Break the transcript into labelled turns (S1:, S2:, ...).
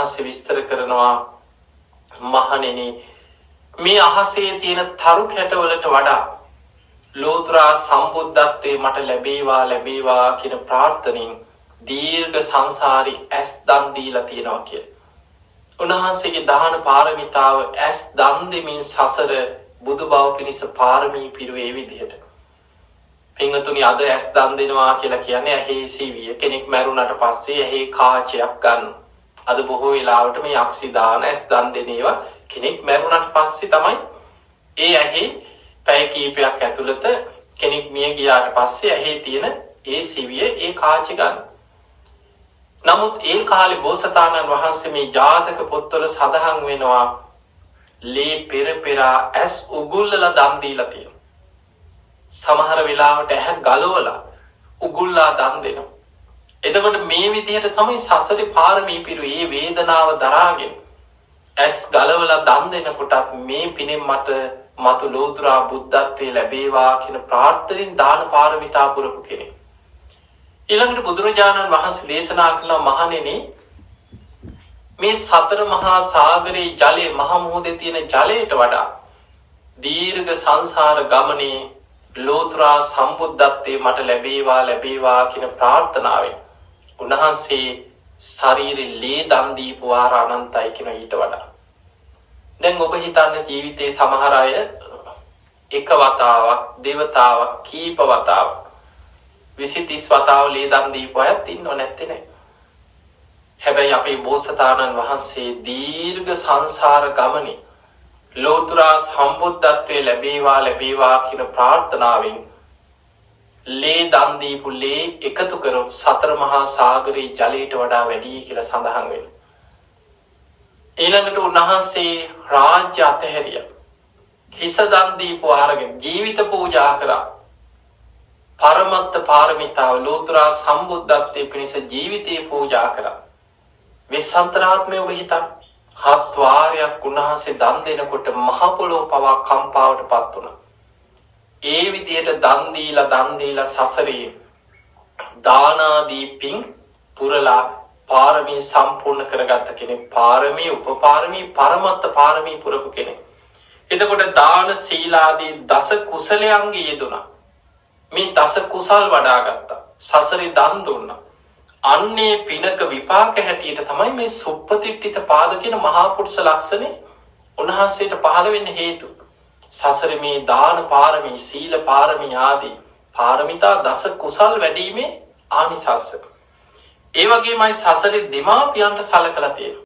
S1: වහන්සේ විස්තර කරනවා මහණෙනි මේ අහසේ තියෙන තරු කැටවලට වඩා ලෝතර සම්බුද්ධත්වයේ මට ලැබේවා කියන ප්‍රාර්ථනෙන් දීර්ඝ සංසාරي ඇස් දන් දීලා තියනවා කියලා. උන්වහන්සේගේ දාන පාරමිතාව ඇස් දන් දෙමින් සසර බුදු බව පිණිස පාරමී පිරුවේ විදිහට. පින්වතුනි අද ඇස් දන් දෙනවා කියලා කියන්නේ ඇහි සීවිය කෙනෙක් මැරුණට පස්සේ ඇහි කාචයක් ගන්න. අද බොහෝ වෙලාවට මේ යක්ෂි දාන ඇස් දන් දෙන ඒවා කෙනෙක් මැරුණට පස්සේ තමයි ඒ ඇහි පැය කීපයක් ඇතුළත කෙනෙක් මිය ගියාට පස්සේ ඇහි තියෙන ඒ සීවිය ඒ කාච ගන්න. නමුත් ඒ කාලේ බෝසතාණන් වහන්සේ මේ ජාතක පොත්වල සඳහන් වෙනවා ලේ පෙර ඇස් උගුල්ලලා දන් දීලා තියෙනවා. සමහර වෙලාවට ඇහැ ගලවලා උගුල්ලා දන් දෙනවා. එතකොට මේ විදිහට තමයි සසරේ පාරමී පිරුවේ වේදනාව දරාගෙන ඇස් ගලවලා දන් දෙනකොටත් මේ පිනෙන් මට මතු ලෝතර බුද්ධත්වයේ ලැබේවා කියන ප්‍රාර්ථනෙන් දාන පාරමිතා පුරපු කෙනෙක්. ඊළඟට බුදුරජාණන් වහන්සේ දේශනා කළ මහණෙනි මේ සතර මහා සාගරයේ ජලයේ මහ මුහුදේ තියෙන ජලයට වඩා දීර්ඝ සංසාර ගමනේ ලෝතර සම්බුද්ධත්වයේ මට ලැබේවා කියන ප්‍රාර්ථනාවෙන් උන්වහන්සේ ශරීරේ ලේ දන් දීපු වාර අනන්තයි කියන ඊට වඩා. දැන් ඔබ හිතන්න ජීවිතේ සමහර අය එක වතාවක් දෙවතාවක් කීප වතාවක් 20-30 වතාව ලේ දන් දීපු අයත් ඉන්නව නැත්තේ නෑ. හැබැයි අපේ බෝසතාණන් වහන්සේ දීර්ඝ සංසාර ගමනේ ලෝතර සම්බුද්ධත්වයේ ලැබේවා කියන ප්‍රාර්ථනාවෙන් ලේ දන් දීපු ලේ එකතු කරොත් සතර මහා සාගරයේ ජලයට වඩා වැඩි කියලා සඳහන් වෙනවා. ඊළඟට උන්වහන්සේ රාජ්‍ය අතහැරියා. හිස දන් දීපු ආරගෙන ජීවිත පූජා කරා. පරමත්ත පාරමිතාව ලෝතර සම්බුද්ධත්වයේ පිණිස ජීවිතේ පූජා කරා. විසන්තරාත්මය ඔබ හිතන්න. 7 වාරයක් උන්වහන්සේ දන් දෙනකොට මහ පොළොව පවා කම්පාවට පත් වුණා. ඒ විදිහට දන් දීලා සසරේ දානාදී පින් පුරලා පාරමී සම්පූර්ණ කරගත්ත කෙනෙක්. පාරමී උපපාරමී පරමත්ත පාරමී පුරපු කෙනෙක්. එතකොට දාන සීලාදී දස කුසලයන්ගේ යෙදුණා. මේ දස කුසල් වඩා ගත්තා. සසරේ දන් දුන්නා. අන්නේ පිනක විපාක හැටියට තමයි මේ සුප්පතිට්ඨිත පාද කියන මහා පුරුෂ ලක්ෂණේ උන්වහන්සේට පහළ වෙන්න හේතු. සසරේ මේ දාන පාරමී සීල පාරමී ආදී පාරමිතා දස කුසල් වැඩිීමේ ආනිසංස. ඒ වගේමයි සසරේ දෙමාපියන්ට සලකලා තියෙනවා.